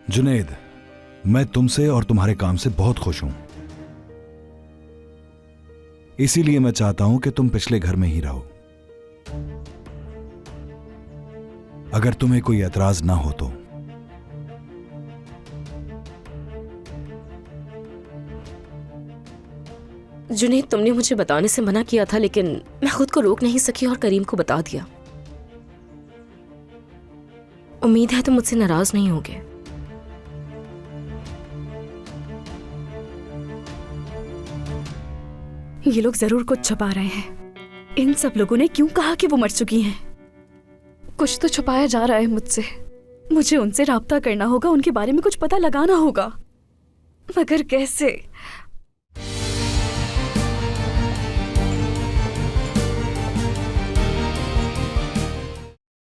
जुनैद, मैं तुमसे और तुम्हारे काम से बहुत खुश हूं। इसीलिए मैं चाहता हूं कि तुम पिछले घर में ही रहो। अगर तुम्हें कोई एतराज ना हो तो। जुनैद, तुमने मुझे बताने से मना किया था, लेकिन मैं खुद को रोक नहीं सकी और करीम को बता दिया। उम्मीद है तुम मुझसे नाराज नहीं होगे। ये लोग जरूर कुछ छुपा रहे हैं। इन सब लोगों ने क्यों कहा कि वो मर चुकी हैं? कुछ तो छुपाया जा रहा है मुझसे। मुझे उनसे राब्ता करना होगा, उनके बारे में कुछ पता लगाना होगा, मगर कैसे?